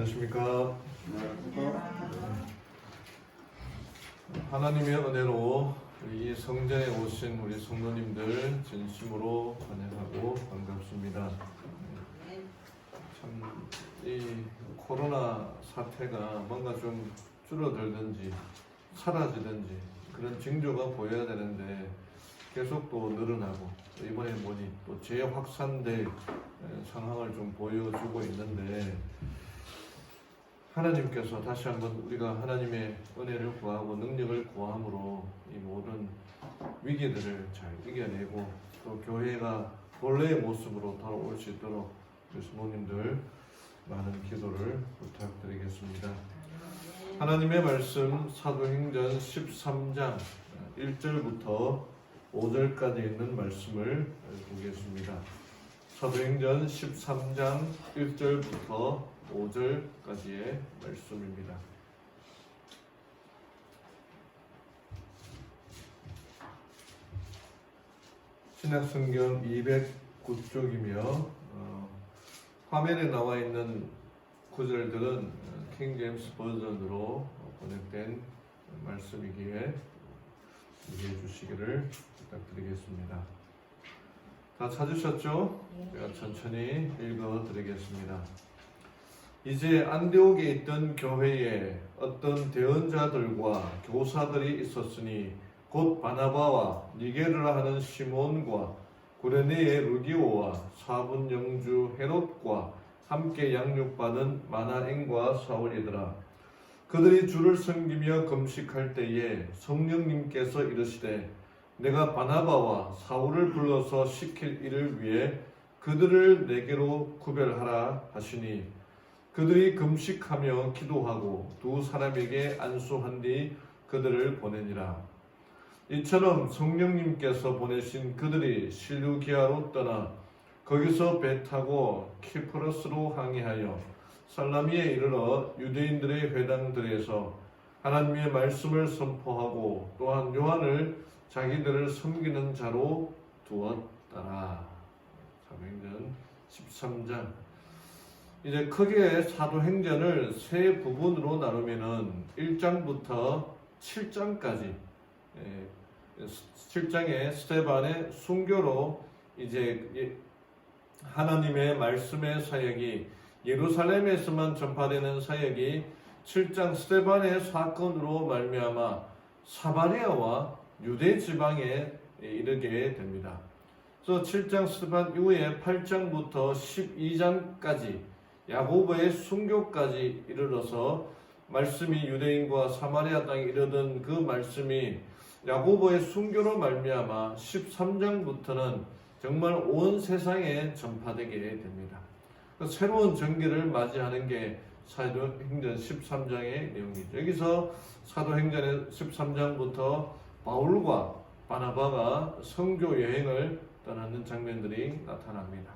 안녕하십니까. 하나님의 은혜로 이 성전에 오신 우리 성도님들 진심으로 환영하고 반갑습니다. 참 이 코로나 사태가 뭔가 좀 줄어들든지 사라지든지 그런 징조가 보여야 되는데 계속 또 늘어나고 이번에 보니 또 재확산될 상황을 좀 보여주고 있는데, 하나님께서 다시 한번 우리가 하나님의 은혜를 구하고 능력을 구함으로 이 모든 위기들을 잘 이겨내고 또 교회가 본래의 모습으로 돌아올 수 있도록 우리 성도님들 많은 기도를 부탁드리겠습니다. 하나님의 말씀 사도행전 13장 1절부터 5절까지 있는 말씀을 보겠습니다. 사도행전 13장 1절부터 5절까지의 말씀입니다. 신약성경 209쪽이며 화면에 나와 있는 구절들은 킹제임스 버전으로 번역된 말씀이기에 이해해 주시기를 부탁드리겠습니다. 다 찾으셨죠? 제가 천천히 읽어 드리겠습니다. 이제 안디옥에 있던 교회에 어떤 대언자들과 교사들이 있었으니 곧 바나바와 니게르라 하는 시몬과 구레네의 루디오와 사분 영주 헤롯과 함께 양육받은 마나엔과 사울이더라. 그들이 주를 섬기며 금식할 때에 성령님께서 이르시되 내가 바나바와 사울을 불러서 시킬 일을 위해 그들을 내게로 구별하라 하시니 그들이 금식하며 기도하고 두 사람에게 안수한 뒤 그들을 보내니라. 이처럼 성령님께서 보내신 그들이 실루기아로 떠나 거기서 배 타고 키프로스로 항해하여 살라미에 이르러 유대인들의 회당들에서 하나님의 말씀을 선포하고 또한 요한을 자기들을 섬기는 자로 두었더라. 사도행전 13장. 이제 크게 사도행전을 세 부분으로 나누면은 1장부터 7장까지 7장의 스데반의 순교로 이제 하나님의 말씀의 사역이 예루살렘에서만 전파되는 사역이 7장 스데반의 사건으로 말미암아 사마리아와 유대 지방에 이르게 됩니다. 그래서 7장 스데반 이후에 8장부터 12장까지 야고보의 순교까지 이르러서 말씀이 유대인과 사마리아 땅에 이르던 그 말씀이 야고보의 순교로 말미암아 13장부터는 정말 온 세상에 전파되게 됩니다. 새로운 전기를 맞이하는 게 사도행전 13장의 내용이죠. 여기서 사도행전의 13장부터 바울과 바나바가 선교 여행을 떠나는 장면들이 나타납니다.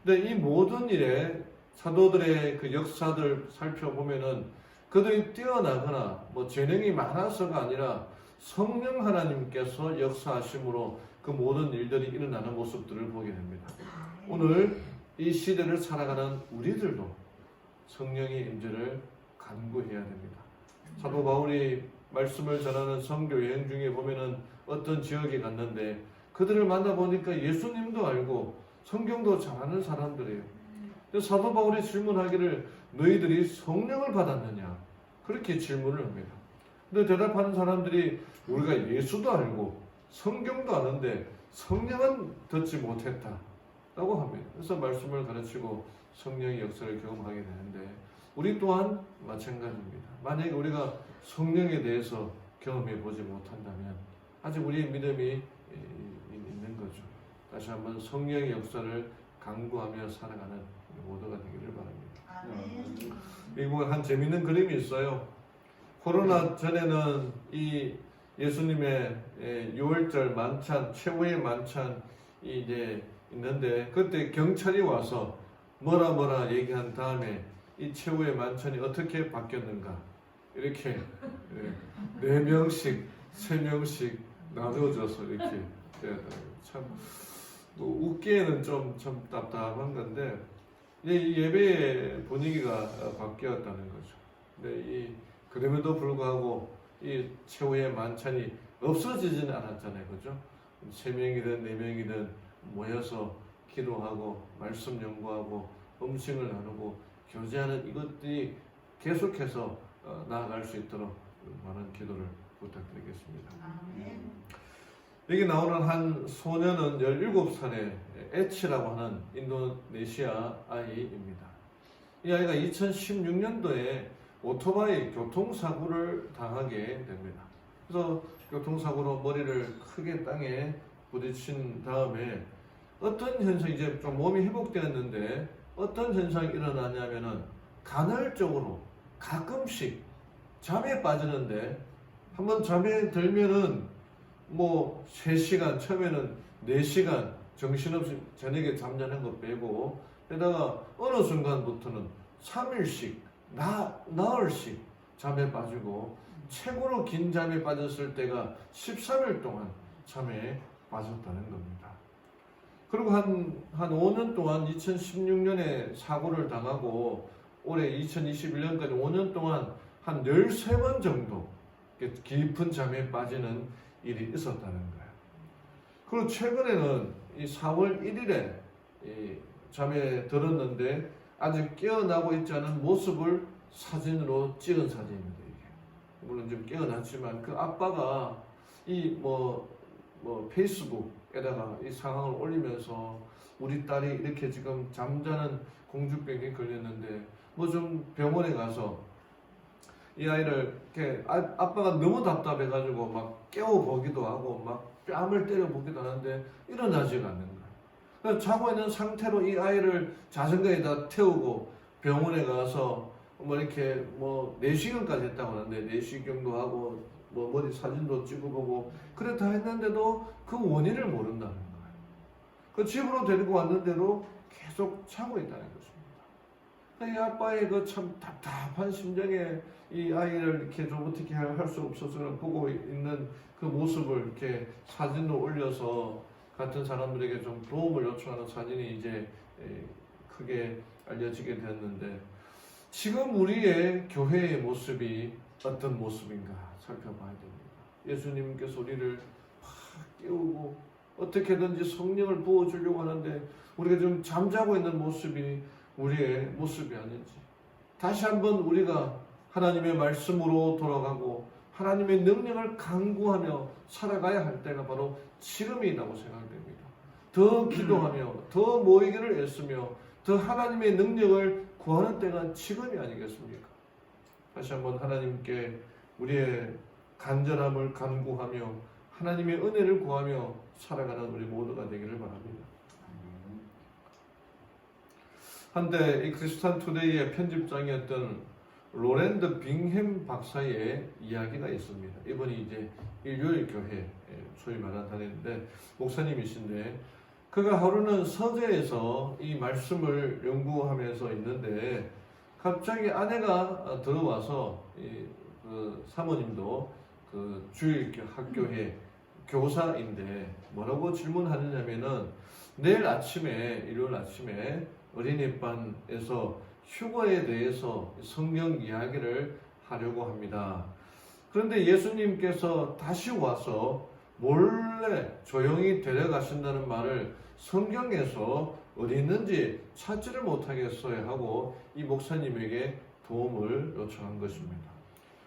근데 이 모든 일에 사도들의 그 역사들 살펴보면은 그들이 뛰어나거나 재능이 많아서가 아니라 성령 하나님께서 역사하심으로 그 모든 일들이 일어나는 모습들을 보게 됩니다. 오늘 이 시대를 살아가는 우리들도 성령의 임재를 간구해야 됩니다. 사도 바울이 말씀을 전하는 선교 여행 중에 보면은 어떤 지역에 갔는데 그들을 만나보니까 예수님도 알고 성경도 잘 아는 사람들이에요. 사도 바울이 질문하기를 너희들이 성령을 받았느냐? 그렇게 질문을 합니다. 근데 대답하는 사람들이 우리가 예수도 알고 성경도 아는데 성령은 듣지 못했다 라고 합니다. 그래서 말씀을 가르치고 성령의 역사를 경험하게 되는데 우리 또한 마찬가지입니다. 만약에 우리가 성령에 대해서 경험해 보지 못한다면 아직 우리의 믿음이 있는 거죠. 다시 한번 성령의 역사를 강구하며 살아가는 모두가 되기를 바랍니다. 미국에 한 재밌는 그림이 있어요. 코로나 전에는 이 예수님의 6월절 만찬, 최후의 만찬이 이제 있는데 그때 경찰이 와서 뭐라 얘기한 다음에 이 최후의 만찬이 어떻게 바뀌었는가 이렇게 4명씩 3명씩 나누어져서 이렇게 참 웃기에는 좀 답답한 건데 이제 이 예배의 분위기가 바뀌었다는 거죠. 근데 그럼에도 불구하고 이 최후의 만찬이 없어지지는 않았잖아요, 그죠? 3명이든 4명이든 모여서 기도하고 말씀 연구하고 음식을 나누고 교제하는 이것들이 계속해서 나아갈 수 있도록 많은 기도를 부탁드리겠습니다. 여기 나오는 한 소년은 17살의 에치라고 하는 인도네시아 아이입니다. 이 아이가 2016년도에 오토바이 교통사고를 당하게 됩니다. 그래서 교통사고로 머리를 크게 땅에 부딪힌 다음에 어떤 현상이 이제 좀 몸이 회복되었는데 어떤 현상이 일어나냐면은 간헐적으로 가끔씩 잠에 빠지는데 한번 잠에 들면은 뭐 3시간, 처음에는 4시간 정신없이 저녁에 잠자는 거 빼고 게다가 어느 순간부터는 3일씩 나흘씩 잠에 빠지고 최고로 긴 잠에 빠졌을 때가 13일 동안 잠에 빠졌다는 겁니다. 그리고 한 5년 동안 2016년에 사고를 당하고 올해 2021년까지 5년 동안 한 13번 정도 깊은 잠에 빠지는 일이 있었다는 거예요. 그리고 최근에는 이 4월 1일에 잠에 들었는데 아직 깨어나고 있지 않은 모습을 사진으로 찍은 사진입니다. 이게. 물론 좀 깨어났지만 그 아빠가 페이스북에다가 이 상황을 올리면서 우리 딸이 이렇게 지금 잠자는 공주병에 걸렸는데 뭐 좀 병원에 가서 이 아이를 이렇게 아빠가 너무 답답해가지고 막 깨워보기도 하고 막 뺨을 때려보기도 하는데 일어나지가 않는 거예요. 그래서 자고 있는 상태로 이 아이를 자전거에다 태우고 병원에 가서 뭐 이렇게 뭐 4시간까지 했다고 하는데 4시경도 하고 뭐 머리 사진도 찍어보고 그랬다 했는데도 그 원인을 모른다는 거예요. 그 집으로 데리고 왔는데도 계속 자고 있다는 것입니다. 이 아빠의 그 참 답답한 심정에 이 아이를 이렇게 좀 어떻게 할 수 없어서 보고 있는 그 모습을 이렇게 사진으로 올려서 같은 사람들에게 좀 도움을 요청하는 사진이 이제 크게 알려지게 되었는데 지금 우리의 교회의 모습이 어떤 모습인가 살펴봐야 됩니다. 예수님께서 우리를 막 깨우고 어떻게든지 성령을 부어주려고 하는데 우리가 좀 잠자고 있는 모습이 우리의 모습이 아닌지 다시 한번 우리가 하나님의 말씀으로 돌아가고 하나님의 능력을 간구하며 살아가야 할 때가 바로 지금이라고 생각됩니다. 더 기도하며 더 모이기를 애쓰며 더 하나님의 능력을 구하는 때가 지금이 아니겠습니까? 다시 한번 하나님께 우리의 간절함을 간구하며 하나님의 은혜를 구하며 살아가는 우리 모두가 되기를 바랍니다. 한때 이 크리스찬 투데이의 편집장이었던 로랜드 빙햄 박사의 이야기가 있습니다. 이분이 이제 일요일 교회 소위 말하는 다니는데 목사님이신데 그가 하루는 서재에서 이 말씀을 연구하면서 있는데 갑자기 아내가 들어와서 그 사모님도 그 주일 학교의 교사인데 뭐라고 질문하느냐면은 내일 아침에 일요일 아침에 어린이반에서 휴거에 대해서 성경 이야기를 하려고 합니다. 그런데 예수님께서 다시 와서 몰래 조용히 데려가신다는 말을 성경에서 어디 있는지 찾지를 못하겠어요 하고 이 목사님에게 도움을 요청한 것입니다.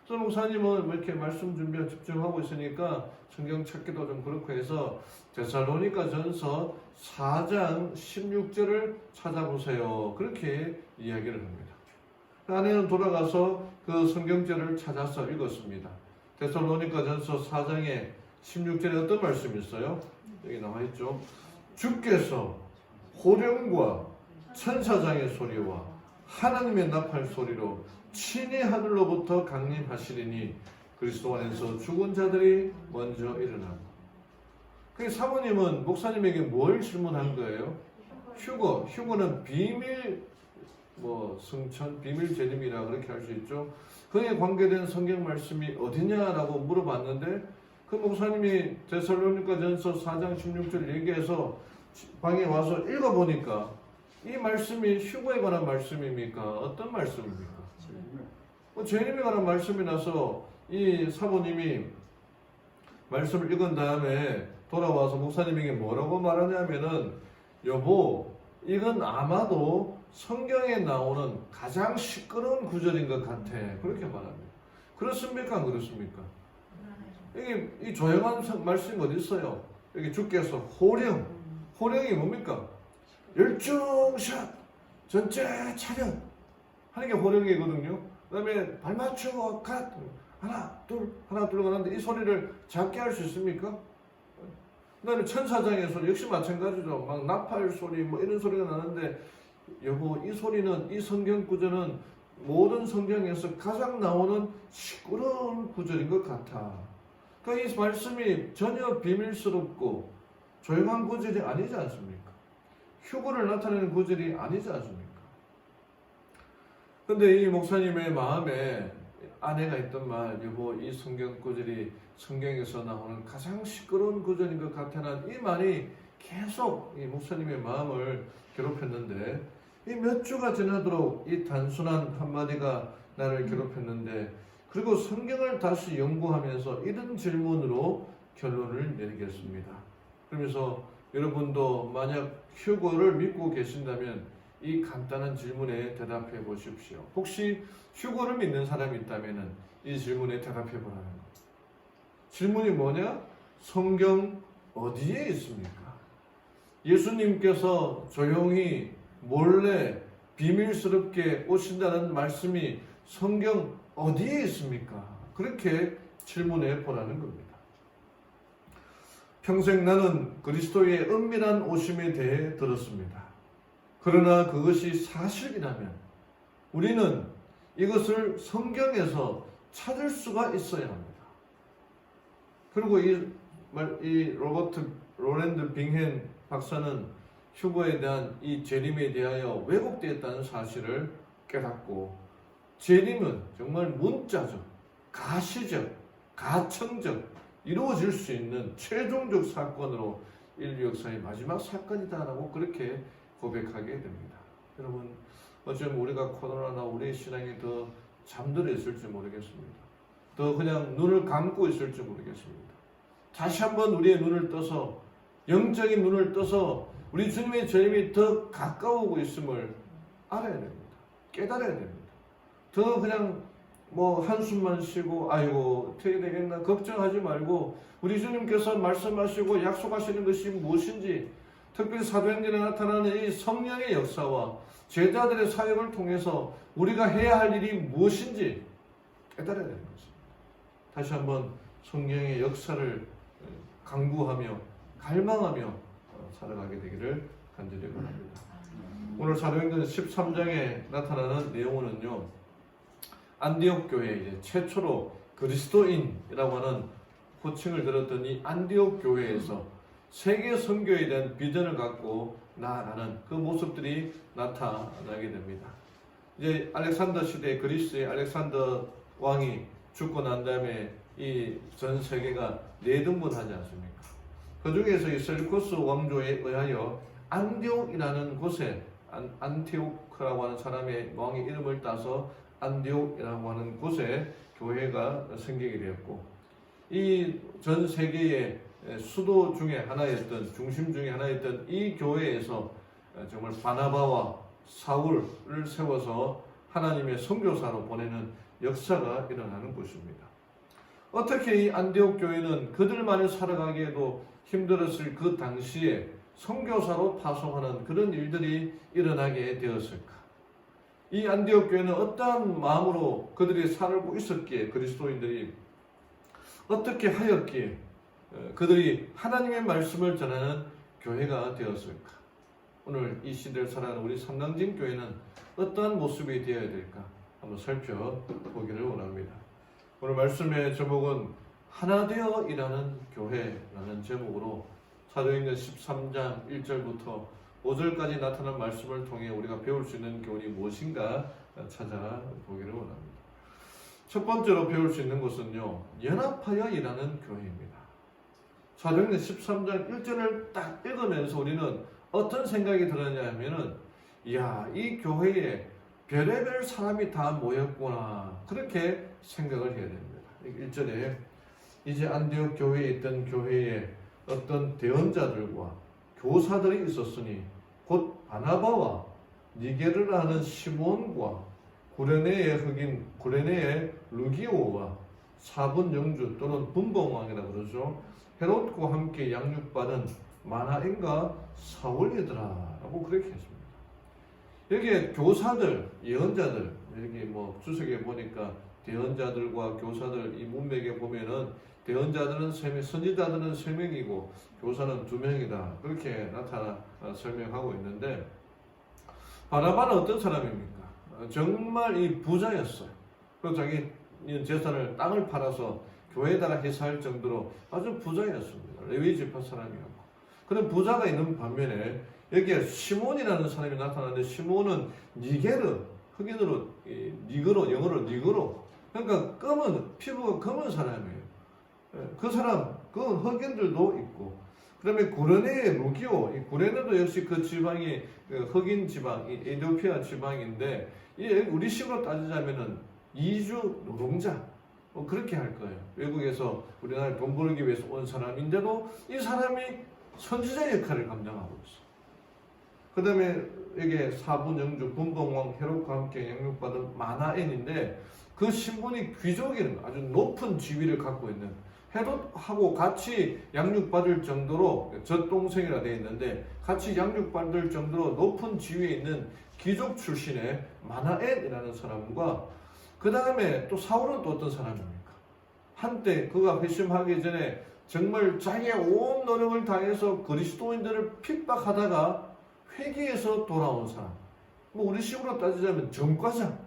그래서 목사님은 이렇게 말씀 준비에 집중하고 있으니까 성경 찾기도 좀 그렇고 해서 데살로니가 전서 4장 16절을 찾아보세요. 그렇게 이야기를 합니다. 아내는 돌아가서 그 성경절을 찾아서 읽었습니다. 데살로니가 전서 4장에 16절에 어떤 말씀이 있어요? 여기 나와 있죠. 주께서 호령과 천사장의 소리와 하나님의 나팔 소리로 친히 하늘로부터 강림하시리니 그리스도 안에서 죽은 자들이 먼저 일어나고. 그 사모님은 목사님에게 뭘 질문한 거예요? 휴거는 비밀 승천, 비밀 재림이라 그렇게 할 수 있죠. 그에 관계된 성경 말씀이 어디냐라고 물어봤는데 그 목사님이 데살로니가 전서 4장 16절 얘기해서 방에 와서 읽어보니까 이 말씀이 휴거에 관한 말씀입니까? 어떤 말씀입니까? 재림에 관한 말씀이라서 이 사모님이 말씀을 읽은 다음에 돌아와서 목사님에게 뭐라고 말하냐면은, 여보, 이건 아마도 성경에 나오는 가장 시끄러운 구절인 것 같아. 그렇게 말합니다. 그렇습니까? 안 그렇습니까? 이게 이 조용한 말씀이 어디 있어요? 여기 주께서 호령이 뭡니까? 열중샷, 전체 차렷 하는 게 호령이거든요. 그 다음에 발 맞추고 갓, 하나 둘 가는데 이 소리를 작게 할 수 있습니까? 그 다음에 천사장의 소리 역시 마찬가지죠. 막 나팔 소리 뭐 이런 소리가 나는데, 여보, 이 소리는, 이 성경 구절은 모든 성경에서 가장 나오는 시끄러운 구절인 것 같아. 그러니까 이 말씀이 전혀 비밀스럽고 조용한 구절이 아니지 않습니까? 휴거를 나타내는 구절이 아니지 않습니까? 근데 이 목사님의 마음에 아내가 했던 말, 여보, 이 성경 구절이 성경에서 나오는 가장 시끄러운 구절인 것 같아는 이 말이 계속 이 목사님의 마음을 괴롭혔는데, 이 몇 주가 지나도록 이 단순한 한마디가 나를 괴롭혔는데, 그리고 성경을 다시 연구하면서 이런 질문으로 결론을 내리겠습니다. 그러면서 여러분도 만약 휴거를 믿고 계신다면 이 간단한 질문에 대답해 보십시오. 혹시 휴거를 믿는 사람이 있다면 이 질문에 대답해 보라는 것. 질문이 뭐냐? 성경 어디에 있습니까? 예수님께서 조용히 몰래 비밀스럽게 오신다는 말씀이 성경 어디에 있습니까? 그렇게 질문해 보라는 겁니다. 평생 나는 그리스도의 은밀한 오심에 대해 들었습니다. 그러나 그것이 사실이라면 우리는 이것을 성경에서 찾을 수가 있어야 합니다. 그리고 이 로렌드 빙헨 박사는 휴거에 대한 이 재림에 대하여 왜곡되었다는 사실을 깨닫고, 재림은 정말 문자적, 가시적, 가청적 이루어질 수 있는 최종적 사건으로 인류 역사의 마지막 사건이다라고 그렇게 고백하게 됩니다. 여러분, 어쩌면 우리가 코로나나 우리의 신앙이 더 잠들어 있을지 모르겠습니다. 더 그냥 눈을 감고 있을지 모르겠습니다. 다시 한번 우리의 눈을 떠서, 영적인 눈을 떠서 우리 주님의 재림이 더 가까우고 있음을 알아야 됩니다. 깨달아야 됩니다. 더 그냥 한숨만 쉬고 아이고 어떻게 되겠나 걱정하지 말고, 우리 주님께서 말씀하시고 약속하시는 것이 무엇인지, 특별히 사도행전에 나타나는 이 성령의 역사와 제자들의 사역을 통해서 우리가 해야 할 일이 무엇인지 깨달아야 되는 것입니다. 다시 한번 성령의 역사를 강구하며 갈망하며 살아가게 되기를 간절히 바랍니다. 오늘 사도행전 13장에 나타나는 내용은요, 안디옥 교회, 최초로 그리스도인이라고 하는 호칭을 들었던 이 안디옥 교회에서 세계 선교에 대한 비전을 갖고 나아가는 그 모습들이 나타나게 됩니다. 이제 알렉산더 시대, 그리스의 알렉산더 왕이 죽고 난 다음에 이 전 세계가 네등분하지 않습니까? 그 중에서 이 셀루쿠스 왕조에 의하여 안디옥이라는 곳에, 안티오크라고 하는 사람의 왕의 이름을 따서 안디옥이라고 하는 곳에 교회가 생기게 되었고, 이 전 세계의 수도 중에 하나였던, 중심 중에 하나였던 이 교회에서 정말 바나바와 사울을 세워서 하나님의 선교사로 보내는 역사가 일어나는 곳입니다. 어떻게 이 안디옥 교회는 그들만이 살아가기에도 힘들었을 그 당시에 선교사로 파송하는 그런 일들이 일어나게 되었을까? 이 안디옥 교회는 어떠한 마음으로 그들이 살고 있었기에, 그리스도인들이 어떻게 하였기에 그들이 하나님의 말씀을 전하는 교회가 되었을까? 오늘 이 시대를 살아가는 우리 삼당진 교회는 어떠한 모습이 되어야 될까? 한번 살펴보기를 원합니다. 오늘 말씀의 제목은 하나 되어 일하는 교회라는 제목으로 사도행전 13장 1절부터 5절까지 나타난 말씀을 통해 우리가 배울 수 있는 교훈이 무엇인가 찾아보기를 원합니다. 첫 번째로 배울 수 있는 것은요, 연합하여 일하는 교회입니다. 사도행전 13장 1절을 딱 읽으면서 우리는 어떤 생각이 들었냐 하면은, 이야, 이 교회에 별의별 사람이 다 모였구나, 그렇게 생각을 해야 됩니다. 1절에 이제 안디옥 교회에 있던 교회에 어떤 대언자들과 교사들이 있었으니 곧 바나바와 니게르라 하는 시몬과 구레네의 흑인 구레네의 루기오와 사분 영주 또는 분봉왕이라 그러죠. 헤롯과 함께 양육받은 마나엔과 사울이더라 라고 그렇게 했습니다. 여기에 교사들, 예언자들, 여기 뭐 주석에 보니까 대언자들과 교사들 이 문맥에 보면은 대언자들은 3명, 선지자들은 3명이고 교사는 2명이다, 그렇게 나타나 설명하고 있는데, 바나바는 어떤 사람입니까? 정말 이 부자였어요. 그리고 자기 재산을, 땅을 팔아서 교회에다가 회사할 정도로 아주 부자였습니다. 레위 지파 사람이었고, 그런 부자가 있는 반면에 여기에 시몬이라는 사람이 나타나는데, 시몬은 니게르, 흑인으로 니그로, 영어로 니그로, 그러니까 검은, 피부가 검은 사람이에요. 그 사람, 그 흑인들도 있고, 그다음에 구레네의 루기오, 이 구레네도 역시 그 지방이 흑인 지방, 에티오피아 지방인데, 우리식으로 따지자면은 이주 노동자, 그렇게 할 거예요. 외국에서 우리나라에 돈 벌기 위해서 온 사람인데도 이 사람이 선지자 역할을 감당하고 있어. 그 다음에 여기에 사분 영주 분봉왕 헤롯과 함께 양육받은 마나엔인데, 그 신분이 귀족인 아주 높은 지위를 갖고 있는, 헤롯하고 같이 양육받을 정도로, 젖동생이라 되어 있는데 같이 양육받을 정도로 높은 지위에 있는 귀족 출신의 마나엔이라는 사람과, 그 다음에 또 사울은 또 어떤 사람입니까? 한때 그가 회심하기 전에 정말 자기의 온 노력을 다해서 그리스도인들을 핍박하다가 회개해서 돌아온 사람, 뭐 우리 식으로 따지자면 전과자,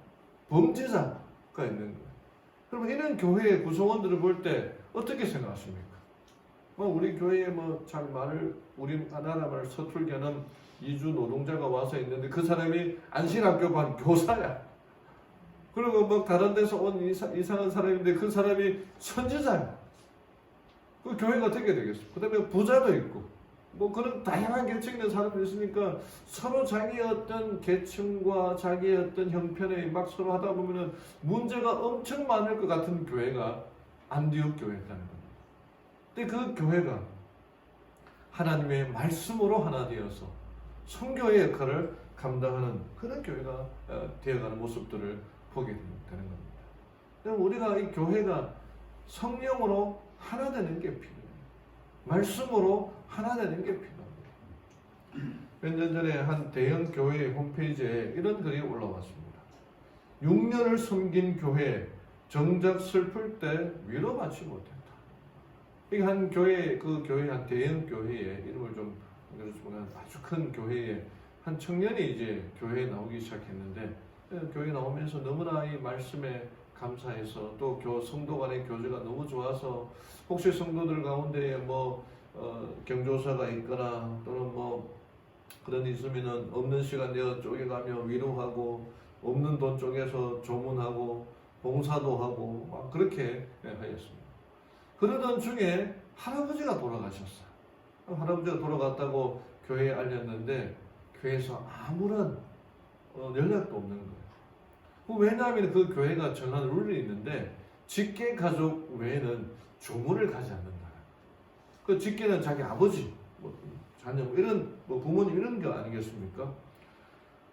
범죄자가 있는 거예요. 그러면 이런 교회의 구성원들을 볼 때 어떻게 생각하십니까? 뭐 우리 교회에 뭐 잘 말을, 우리 나라 말을 서툴게 하는 이주 노동자가 와서 있는데 그 사람이 안신학교 반 교사야. 그리고 뭐 다른 데서 온 이상한 사람인데 그 사람이 선지자야. 그 교회가 어떻게 되겠어요? 그 다음에 부자도 있고, 뭐 그런 다양한 계층의 사람도 있으니까 서로 자기의 어떤 계층과 자기의 어떤 형편에 막 서로 하다 보면은 문제가 엄청 많을 것 같은 교회가 안디옥 교회였다는 겁니다. 근데 그 교회가 하나님의 말씀으로 하나 되어서 선교의 역할을 감당하는 그런 교회가 되어가는 모습들을 보게 되는 겁니다. 우리가 이 교회가 성령으로 하나 되는 게 필요해요. 말씀으로 하나 되는 게 필요합니다. 몇 년 전에 한 대형 교회 홈페이지에 이런 글이 올라왔습니다. 6년을 섬긴 교회, 정작 슬플 때 위로받지 못했다. 이게 한 교회, 그 교회 한 대형 교회에, 이름을 좀 그렇지만 아주 큰 교회에 한 청년이 이제 교회에 나오기 시작했는데, 교회에 나오면서 너무나 이 말씀에 감사해서, 또 성도 간의 교제가 너무 좋아서, 혹시 성도들 가운데 뭐 경조사가 있거나 또는 뭐 그런 있으면은 없는 시간 내어 쪼개가며 위로하고, 없는 돈 쪼개서 조문하고 봉사도 하고 막 그렇게 하였습니다. 그러던 중에 할아버지가 돌아가셨어요. 할아버지가 돌아갔다고 교회에 알렸는데 교회에서 아무런 연락도 없는 거예요. 왜냐하면 그 교회가 정한 룰이 있는데, 직계 가족 외에는 조문을 가지 않는다. 그 직계는 자기 아버지, 뭐 자녀, 이런 뭐 부모님 이런 게 아니겠습니까?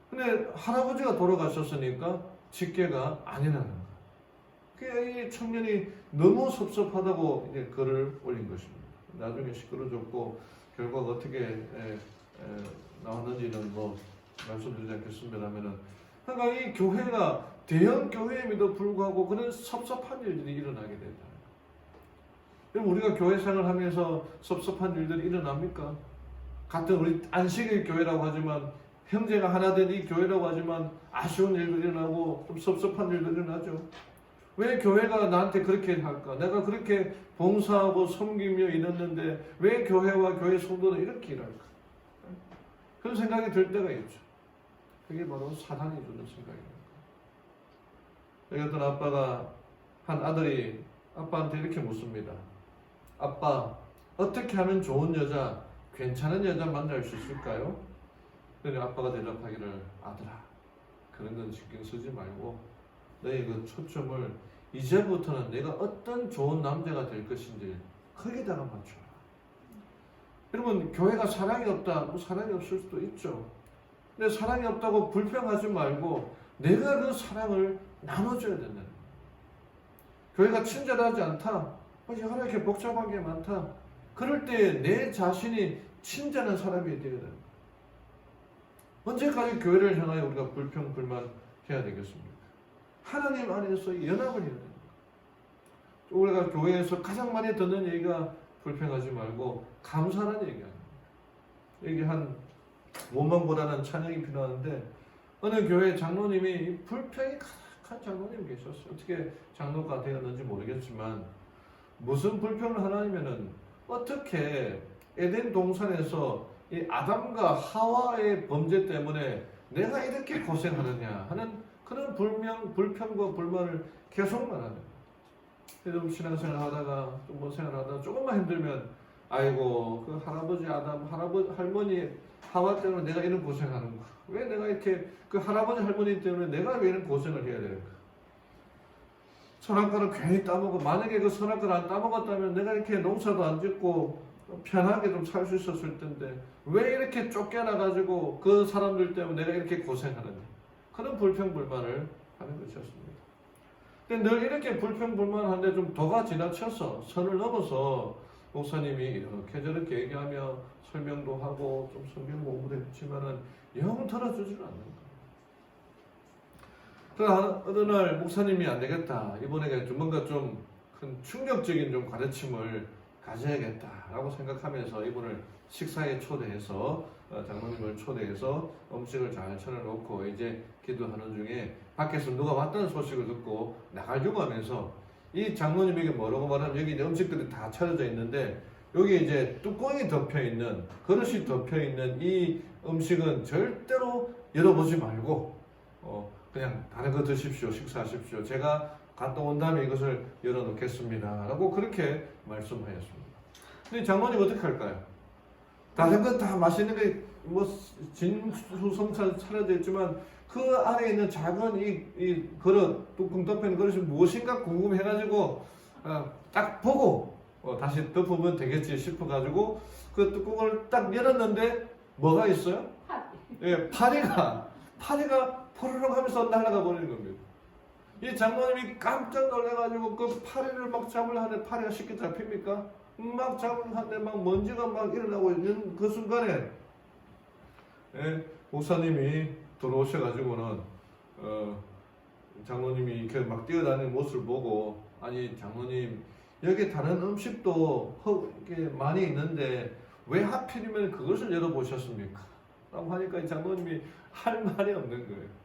근데 할아버지가 돌아가셨으니까 직계가 아니라는 거예요. 이 청년이 너무 섭섭하다고 이제 글을 올린 것입니다. 나중에 시끄러졌고 결과가 어떻게 나왔는지는 뭐 말씀드리지 않겠습니다만은, 그러니까 이 교회가 대형 교회임에도 불구하고 그런 섭섭한 일들이 일어나게 된다. 그럼 우리가 교회 생활하면서 섭섭한 일들이 일어납니까? 같은 우리 안식일 교회라고 하지만, 형제가 하나 된 이 교회라고 하지만 아쉬운 일도 일어나고 좀 섭섭한 일도 일어나죠. 왜 교회가 나한테 그렇게 할까? 내가 그렇게 봉사하고 섬기며 일했는데 왜 교회와 교회 성도는 이렇게 일할까? 그런 생각이 들 때가 있죠. 그게 바로 사단이 주는 생각입니다. 여기 어떤 아빠가, 한 아들이 아빠한테 이렇게 묻습니다. 아빠, 어떻게 하면 좋은 여자, 괜찮은 여자 만날 수 있을까요? 그러니 아빠가 대답하기를 아들아 그런 건 신경 쓰지 말고 너의 그 초점을 이제부터는 내가 어떤 좋은 남자가 될 것인지 거기다가 맞춰라. 여러분 교회가 사랑이 없다. 뭐 사랑이 없을 수도 있죠. 근데 사랑이 없다고 불평하지 말고 내가 그 사랑을 나눠줘야 된다는 거예요. 교회가 친절하지 않다. 이렇게 복잡한 게 많다. 그럴 때 내 자신이 친절한 사람이 되어야 됩니다. 언제까지 교회를 향하여 우리가 불평, 불만 해야 되겠습니까? 하나님 안에서 연합을 해야 됩니다. 우리가 교회에서 가장 많이 듣는 얘기가 불평하지 말고 감사하는 얘기입니다. 이게 한 원망보다는 찬양이 필요한데 어느 교회 장로님이 불평이 가득한 장로님이 계셨어요. 어떻게 장로가 되었는지 모르겠지만 무슨 불평을 하냐면은 어떻게 에덴 동산에서 이 아담과 하와의 범죄 때문에 내가 이렇게 고생하느냐 하는 그런 불평과 불만을 계속 말하는 거예요. 좀 신앙생활 하다가 좀 뭐 생활하다가 조금만 힘들면 아이고 그 할아버지 아담 할머니 하와 때문에 내가 이런 고생하는가, 왜 내가 이렇게 그 할아버지 할머니 때문에 내가 왜 이런 고생을 해야 되는가. 선악과를 괜히 따먹어. 만약에 그 선악과를 안 따먹었다면 내가 이렇게 농사도 안 짓고 편하게 좀 살 수 있었을 텐데 왜 이렇게 쫓겨나가지고 그 사람들 때문에 내가 이렇게 고생하느냐. 그런 불평불만을 하는 것이었습니다. 근데 늘 이렇게 불평불만한데 좀 도가 지나쳐서 선을 넘어서 목사님이 이렇게 저렇게 얘기하며 설명도 하고 좀 성경 공부도 했지만은 영 들어주지를 않는 거예요. 그러나 어느 날 목사님이 안 되겠다. 이번에 좀 뭔가 좀 큰 충격적인 좀 가르침을 가져야겠다라고 생각하면서 이분을 식사에 초대해서 장로님을 초대해서 음식을 잘 차려놓고 이제 기도하는 중에 밖에서 누가 왔다는 소식을 듣고 나가려고 하면서 이 장로님에게 뭐라고 말하면 여기 이제 음식들이 다 차려져 있는데 여기 이제 뚜껑이 덮여 있는 그릇이 덮여 있는 이 음식은 절대로 열어보지 말고 그냥 다른 거 드십시오. 식사하십시오. 제가 갔다 온 다음에 이것을 열어놓겠습니다. 라고 그렇게 말씀하였습니다. 근데 장모님 어떻게 할까요? 다른 건 다 맛있는 게 뭐 진수성찬 차려져 있지만 그 안에 있는 작은 이 그릇, 뚜껑 덮인 그릇이 무엇인가 궁금해가지고 딱 보고 다시 덮으면 되겠지 싶어가지고 그 뚜껑을 딱 열었는데 뭐가 있어요? 예, 파리가 포르륵 하면서 날아가 버리는 겁니다. 이 장모님이 깜짝 놀라가지고 그 파리를 막 잡으려는데 파리가 쉽게 잡힙니까? 막 잡으려는데 막 먼지가 막 일어나고 있는 그 순간에 목사님이 들어오셔가지고는 장모님이 이렇게 막 뛰어다니는 모습을 보고 아니 장모님 여기 다른 음식도 이렇게 많이 있는데 왜 하필이면 그것을 열어보셨습니까? 라고 하니까 이 장모님이 할 말이 없는 거예요.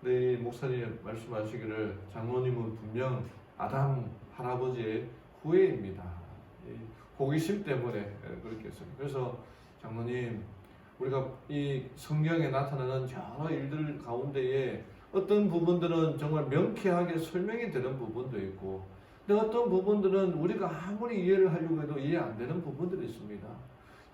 네, 목사님 말씀하시기를 장모님은 분명 아담 할아버지의 후예입니다. 호기심 때문에 그렇게 했어요. 그래서 장모님 우리가 이 성경에 나타나는 여러 일들 가운데에 어떤 부분들은 정말 명쾌하게 설명이 되는 부분도 있고 근데 어떤 부분들은 우리가 아무리 이해를 하려고 해도 이해 안 되는 부분들이 있습니다.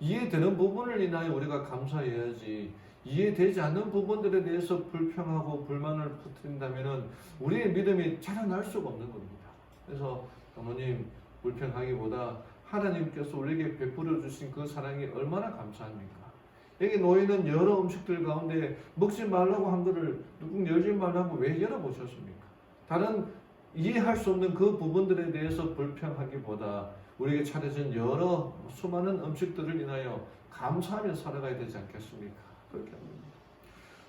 이해되는 부분을 인하여 우리가 감사해야지 이해되지 않는 부분들에 대해서 불평하고 불만을 퍼뜨린다면 우리의 믿음이 자라날 수가 없는 겁니다. 그래서 장모님 불평하기보다 하나님께서 우리에게 베풀어 주신 그 사랑이 얼마나 감사합니까? 여기 놓이는 여러 음식들 가운데 먹지 말라고 한 거를 뚜껑 열지 말라고 왜 열어보셨습니까? 다른 이해할 수 없는 그 부분들에 대해서 불평하기보다 우리에게 차려진 여러 수많은 음식들을 인하여 감사하며 살아가야 되지 않겠습니까? 그렇게 합니다.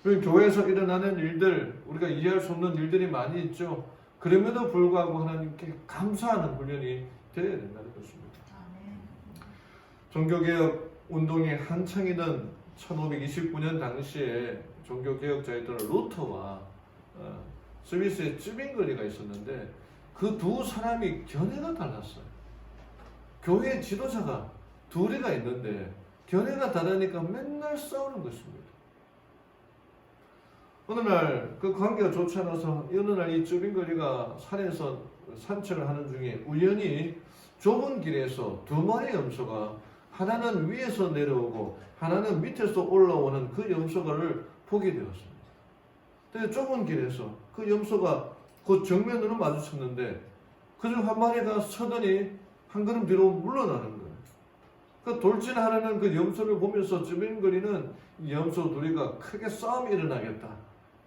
그리고 교회에서 일어나는 일들, 우리가 이해할 수 없는 일들이 많이 있죠. 그럼에도 불구하고 하나님께 감사하는 훈련이 되어야 된다는 것입니다. 종교개혁 운동이 한창이던 1529년 당시에 종교개혁자였던 루터와 스위스의 쯔빙거리가 있었는데 그 두 사람이 견해가 달랐어요. 교회 지도자가 둘이가 있는데 견해가 다르니까 맨날 싸우는 것입니다. 어느 날 그 관계가 좋지 않아서 어느 날 이 쯔빙거리가 산에서 산책을 하는 중에 우연히 좁은 길에서 두 마리의 염소가 하나는 위에서 내려오고 하나는 밑에서 올라오는 그 염소를 보게 되었습니다. 근데 좁은 길에서 그 염소가 그 정면으로 마주쳤는데 그중 한 마리가 서더니 한 걸음 뒤로 물러나는 거예요. 그 돌진하려는 그 염소를 보면서 쭈뼛거리는 이 염소 둘이가 크게 싸움이 일어나겠다.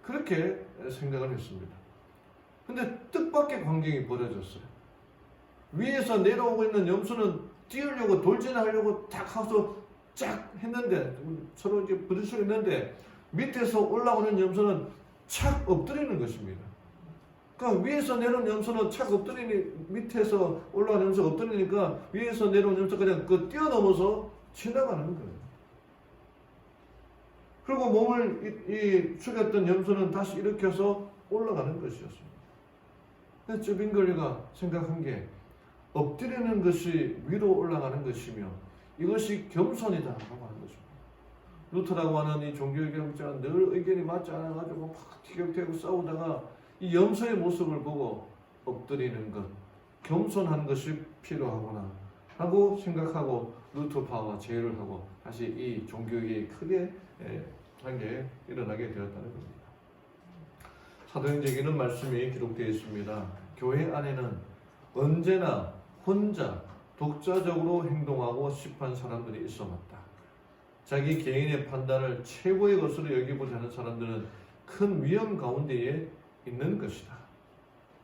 그렇게 생각을 했습니다. 근데 뜻밖의 광경이 벌어졌어요. 위에서 내려오고 있는 염소는 뛰으려고 돌진하려고 딱 하고서 쫙 했는데 서로 이제 부딪혀있는데 밑에서 올라오는 염소는 착 엎드리는 것입니다. 그러니까 위에서 내려온 염소는 착 엎드리니 밑에서 올라오는 염소가 엎드리니까 위에서 내려온 염소가 그냥 그 뛰어넘어서 지나가는 거예요. 그리고 몸을 숙였던 염소는 다시 일으켜서 올라가는 것이었습니다. 그래서 쭈빙걸리가 생각한 게 엎드리는 것이 위로 올라가는 것이며 이것이 겸손이다라고 하는 것입니다. 루터라고 하는 이 종교개혁자는 늘 의견이 맞지 않아가지고 막 티격태격 싸우다가 이 염소의 모습을 보고 엎드리는 것, 겸손한 것이 필요하구나 하고 생각하고 루터파와 제휴를 하고 다시 이 종교개혁이 크게 한 게 일어나게 되었다는 겁니다. 사도행전에 이런 말씀이 기록되어 있습니다. 교회 안에는 언제나 혼자 독자적으로 행동하고 싶은 사람들이 있어 왔다. 자기 개인의 판단을 최고의 것으로 여기고자 하는 사람들은 큰 위험 가운데에 있는 것이다.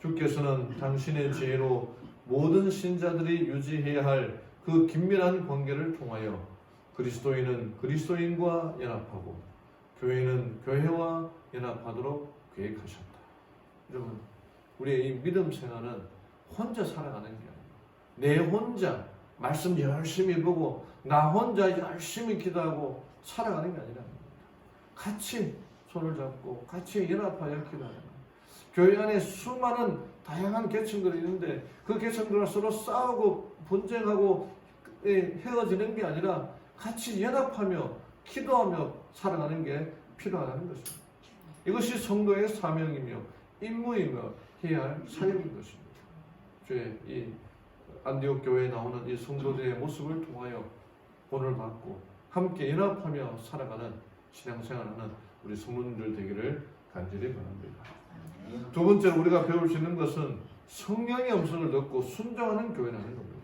주께서는 당신의 지혜로 모든 신자들이 유지해야 할 그 긴밀한 관계를 통하여 그리스도인은 그리스도인과 연합하고 교회는 교회와 연합하도록 계획하셨다. 여러분, 우리의 이 믿음 생활은 혼자 살아가는 게 아니에요. 내 혼자 말씀 열심히 보고 나 혼자 열심히 기도하고 살아가는 게 아니라 같이 손을 잡고 같이 연합하여 기도하는 거예요. 교회 안에 수많은 다양한 계층들이 있는데 그 계층들과 서로 싸우고 분쟁하고 헤어지는 게 아니라 같이 연합하며 기도하며 살아가는 게 필요하다는 것입니다. 이것이 성도의 사명이며 임무이며 해야 할 사역인 것입니다. 주의 이 안디옥 교회에 나오는 이 성도들의 모습을 통하여 본을 받고 함께 연합하며 살아가는 신앙생활하는 우리 성도님들 되기를 간절히 바랍니다. 두 번째로 우리가 배울 수 있는 것은 성령의 음성을 듣고 순종하는 교회라는 겁니다.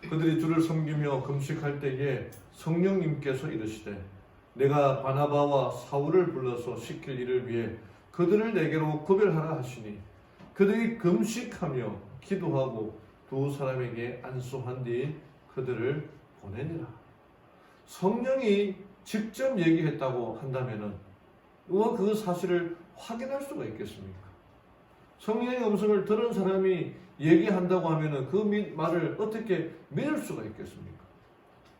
그들이 주를 섬기며 금식할 때에 성령님께서 이르시되 내가 바나바와 사울을 불러서 시킬 일을 위해 그들을 내게로 구별하라 하시니 그들이 금식하며 기도하고 두 사람에게 안수한 뒤 그들을 보내니라. 성령이 직접 얘기했다고 한다면은 누가 그 사실을 확인할 수가 있겠습니까? 성령의 음성을 들은 사람이 얘기한다고 하면은 그 말을 어떻게 믿을 수가 있겠습니까?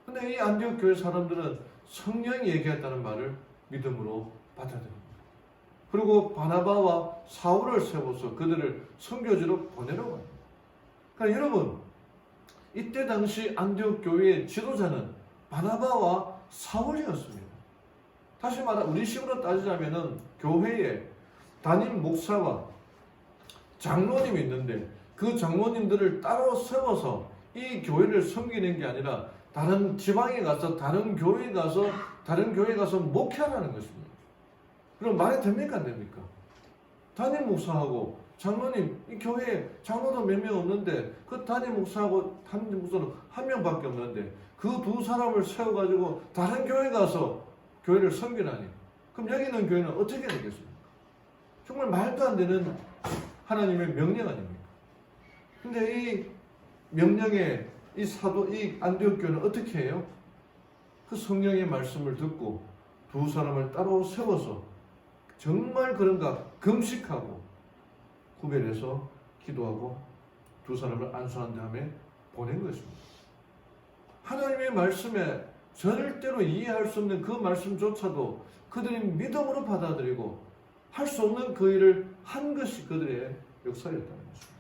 근데 이 안디옥 교회 사람들은 성령이 얘기했다는 말을 믿음으로 받아들입니다. 그리고 바나바와 사울을 세워서 그들을 선교지로 보내라고 합니다. 그러니까 여러분, 이때 당시 안디옥 교회의 지도자는 바나바와 사울이었습니다. 다시 말해 우리식으로 따지자면은 교회에 담임 목사와 장로님이 있는데 그 장로님들을 따로 세워서 이 교회를 섬기는 게 아니라 다른 지방에 가서 다른 교회에 가서 목회하라는 것입니다. 그럼 말이 됩니까 안 됩니까? 담임 목사하고 장로님, 이 교회에 장로도 몇 명 없는데 그 담임 목사하고 담임 목사는 한 명밖에 없는데 그 두 사람을 세워가지고 다른 교회에 가서 교회를 섬기라니 그럼 여기 있는 교회는 어떻게 되겠습니까? 정말 말도 안 되는 하나님의 명령 아닙니까? 근데 이 명령에 이 안디옥 교회는 어떻게 해요? 그 성령의 말씀을 듣고 두 사람을 따로 세워서 정말 그런가 금식하고 구별해서 기도하고 두 사람을 안수한 다음에 보낸 것입니다. 하나님의 말씀에 절대로 이해할 수 없는 그 말씀조차도 그들이 믿음으로 받아들이고 할 수 없는 그 일을 한 것이 그들의 역사였다는 것입니다.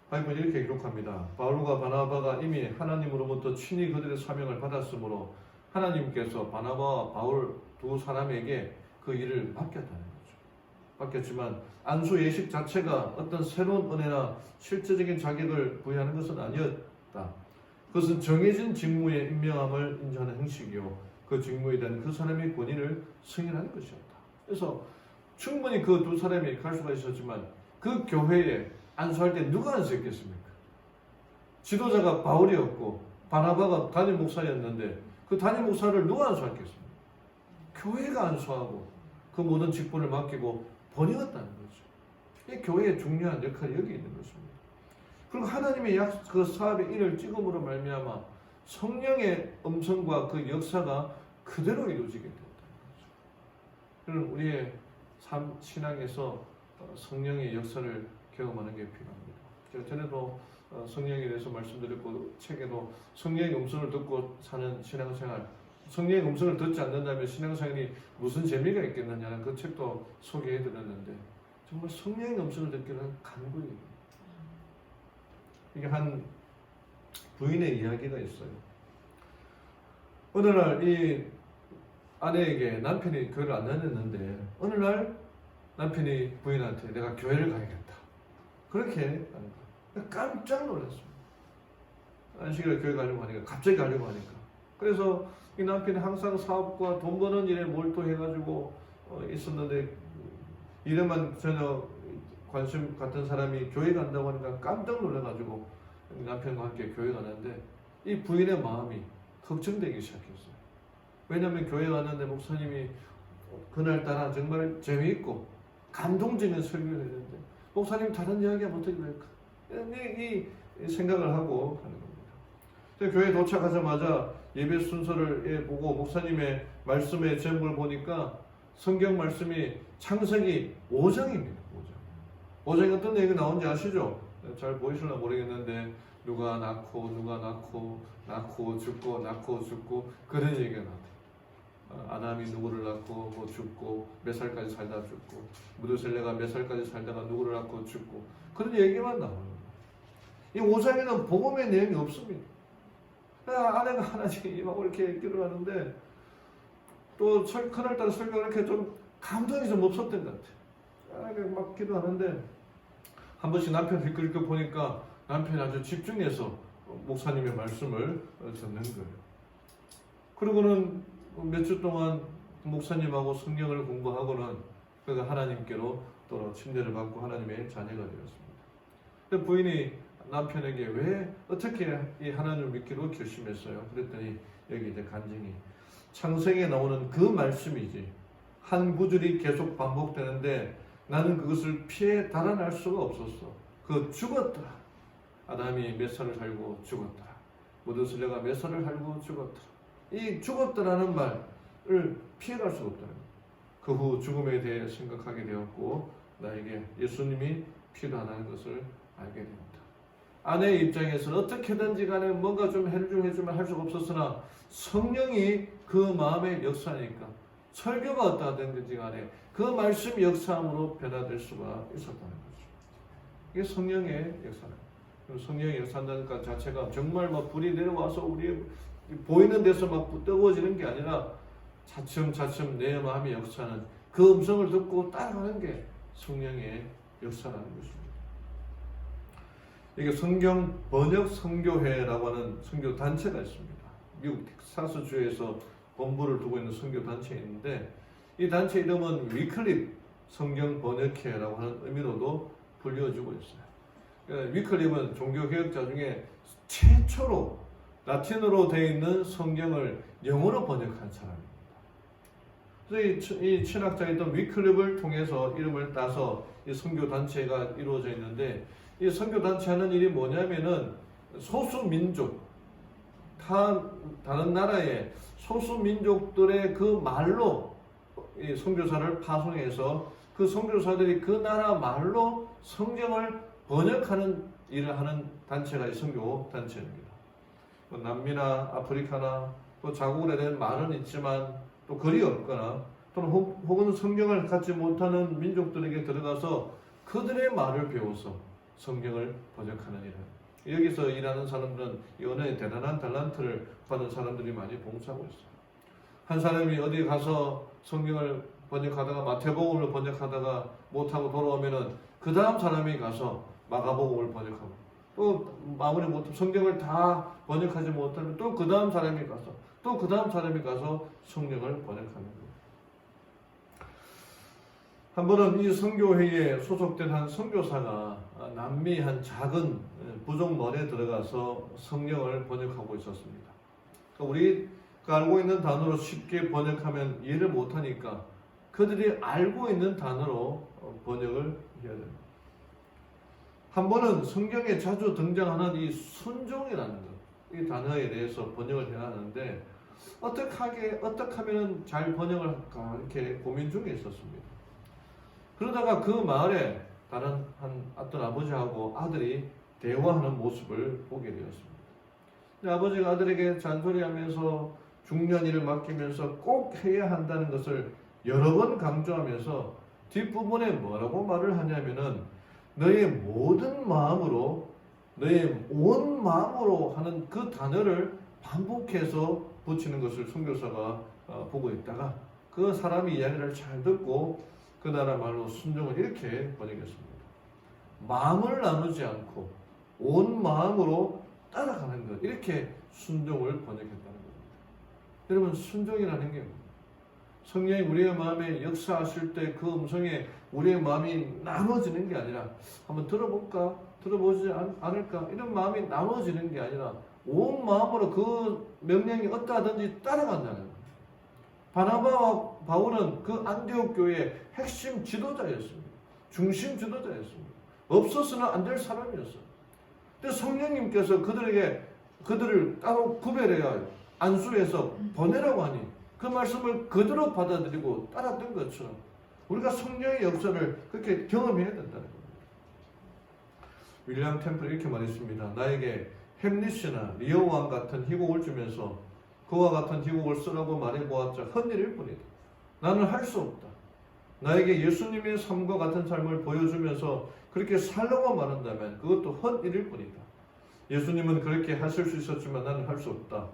바이블은 이렇게 기록합니다. 바울과 바나바가 이미 하나님으로부터 친히 그들의 사명을 받았으므로 하나님께서 바나바와 바울 두 사람에게 그 일을 맡겼다는 거죠. 맡겼지만 안수 예식 자체가 어떤 새로운 은혜나 실제적인 자격을 부여하는 것은 아니었다. 그것은 정해진 직무에 임명함을 인정하는 형식이요. 그 직무에 대한 그 사람의 권위를 승인하는 것이었다. 그래서 충분히 그 두 사람이 갈 수가 있었지만 그 교회에 안수할 때 누가 안수했겠습니까? 지도자가 바울이었고 바나바가 담임 목사였는데 그 담임 목사를 누가 안수했겠습니까? 교회가 안수하고 그 모든 직분을 맡기고 번영했다는 거죠. 이 교회의 중요한 역할이 여기 있는 것입니다. 그리고 하나님의 그 사업의 일을 찍음으로 말미암아 성령의 음성과 그 역사가 그대로 이루어지게 된다는 거죠. 그럼 우리의 삶 신앙에서 성령의 역사를 경험하는 게 필요합니다. 제가 전에도 성령에 대해서 말씀드렸고 책에도 성령의 음성을 듣고 사는 신앙생활, 성령의 음성을 듣지 않는다면 신앙생활이 무슨 재미가 있겠느냐는 그 책도 소개해드렸는데 정말 성령의 음성을 듣기는 간구예요. 이게 한 부인의 이야기가 있어요. 어느 날 이 아내에게 남편이 교회를 안 다녔는데 어느 날 남편이 부인한테 내가 교회를 가야겠다. 그렇게 깜짝 놀랐습니다. 안식일에 교회 가려고 하니까 갑자기 가려고 하니까. 그래서 이 남편이 항상 사업과 돈 버는 일에 몰두해가지고 있었는데 이래만 전혀 관심 같은 사람이 교회 간다고 하니까 깜짝 놀라가지고 남편과 함께 교회 가는데 이 부인의 마음이 걱정되기 시작했어요. 왜냐하면 교회 가는데 목사님이 그날따라 정말 재미있고 감동적인 설교를 했는데 목사님 다른 이야기하면 어떻게 될까? 이 생각을 하고 가는 겁니다. 교회에 도착하자마자 예배 순서를 보고 목사님의 말씀의 제목을 보니까 성경 말씀이 창세기 5장입니다. 5장에 어떤 얘기가 나온지 아시죠? 잘 보이실나 모르겠는데 누가 낳고 죽고 그런 얘기가 나와요. 아담이 누구를 낳고 뭐 죽고 몇 살까지 살다 죽고 무드셀레가 몇 살까지 살다가 누구를 낳고 죽고 그런 얘기만 나오는 거예요. 이 5장에는 복음의 내용이 없습니다. 아내가 하나씩 임하고 이렇게 기도하는데 또 그날따라 설교가 이렇게 좀 감동이 좀 없었던 것 같아요. 막 기도하는데 한 번씩 남편 힐끌힐끌 보니까 남편이 아주 집중해서 목사님의 말씀을 듣는 거예요. 그리고는 몇 주 동안 목사님하고 성경을 공부하고는 그가 하나님께로 또 침례를 받고 하나님의 자녀가 되었습니다. 부인이 남편에게 왜 어떻게 이 하나님을 믿기로 결심했어요? 그랬더니 여기 이제 간증이 창세기에 나오는 그 말씀이지 한 구절이 계속 반복되는데 나는 그것을 피해 달아날 수가 없었어. 그 죽었더라. 아담이 몇 살을 살고 죽었더라. 무드셀레가 몇 살을 살고 죽었더라. 이 죽었다라는 말을 피해갈 수가 없다는 거예요. 그 후 죽음에 대해 생각하게 되었고 나에게 예수님이 필요하다는 것을 알게 됩니다. 아내의 입장에서는 어떻게든지 간에 뭔가 좀 해주면 할 수가 없었으나 성령이 그 마음에 역사하니까 설교가 어떠하든지 간에 그 말씀 역사함으로 변화될 수가 있었다는 거죠. 이게 성령의 역사예요. 성령의 역사한다는 것 자체가 정말 막 불이 내려와서 우리 보이는 데서 막 뜨거워지는 게 아니라 차츰차츰 내 마음의 역사는 그 음성을 듣고 따라가는 게 성령의 역사라는 것입니다. 이게 성경 번역 선교회라고 하는 선교 단체가 있습니다. 미국 텍사스주에서 본부를 두고 있는 선교 단체가 있는데 이 단체 이름은 위클립 성경 번역회라고 하는 의미로도 불려지고 있어요. 위클립은 종교개혁자 중에 최초로 라틴어로 되어 있는 성경을 영어로 번역한 사람입니다. 그래서 이 신학자였던 위클립을 통해서 이름을 따서 이 선교 단체가 이루어져 있는데 이 선교 단체 하는 일이 뭐냐면은 소수 민족, 다른 나라의 소수 민족들의 그 말로 이 선교사를 파송해서 그 선교사들이 그 나라 말로 성경을 번역하는 일을 하는 단체가 이 선교 단체입니다. 남미나 아프리카나 또 자국에 대한 말은 있지만 또 글이 없거나 또는 혹은 성경을 갖지 못하는 민족들에게 들어가서 그들의 말을 배워서 성경을 번역하는 일을 여기서 일하는 사람들은 이 언어에 대단한 탤런트를 받은 사람들이 많이 봉사하고 있어요. 한 사람이 어디 가서 성경을 번역하다가 마태복음을 번역하다가 못하고 돌아오면은 그 다음 사람이 가서 마가복음을 번역하고 또 마무리 못, 성경을 다 번역하지 못하면 또 그 다음 사람이 가서 또 그 다음 사람이 가서 성경을 번역하는 거예요. 한 번은 이 선교회에 소속된 한 선교사가 남미 한 작은 부족먼에 들어가서 성경을 번역하고 있었습니다. 우리가 알고 있는 단어로 쉽게 번역하면 이해를 못하니까 그들이 알고 있는 단어로 번역을 해야 됩니다. 한 번은 성경에 자주 등장하는 이 순종이라는 것, 이 단어에 대해서 번역을 해야 하는데 어떻게 하면 잘 번역을 할까 이렇게 고민 중에 있었습니다. 그러다가 그 마을에 다른 어떤 아버지하고 아들이 대화하는 모습을 보게 되었습니다. 아버지가 아들에게 잔소리하면서 중요한 일을 맡기면서 꼭 해야 한다는 것을 여러 번 강조하면서 뒷부분에 뭐라고 말을 하냐면은 너의 모든 마음으로 너의 온 마음으로 하는 그 단어를 반복해서 붙이는 것을 선교사가 보고 있다가 그 사람이 이야기를 잘 듣고 그 나라 말로 순종을 이렇게 번역했습니다. 마음을 나누지 않고 온 마음으로 따라가는 것, 이렇게 순종을 번역했다는 겁니다. 여러분, 순종이라는 게 성령이 우리의 마음에 역사하실 때 그 음성에 우리의 마음이 나눠지는 게 아니라 한번 들어볼까? 들어보지 않을까? 이런 마음이 나눠지는 게 아니라 온 마음으로 그 명령이 어떠하든지 따라간다는 거예요. 바나바와 바울은 그 안디옥 교회의 핵심 지도자였습니다. 중심 지도자였습니다. 없어서는 안 될 사람이었어요. 근데 성령님께서 그들을 따로 구별해야 안수해서 보내라고 하니 그 말씀을 그대로 받아들이고 따랐던 것처럼 우리가 성령의 역사를 그렇게 경험해야 된다는 겁니다. 윌리엄 템플이 이렇게 말했습니다. 나에게 햄릿이나 리어 왕 같은 희곡을 주면서 그와 같은 희곡을 쓰라고 말해보았자 헛일일 뿐이다. 나는 할 수 없다. 나에게 예수님의 삶과 같은 삶을 보여주면서 그렇게 살라고 말한다면 그것도 헛일일 뿐이다. 예수님은 그렇게 하실 수 있었지만 나는 할 수 없다.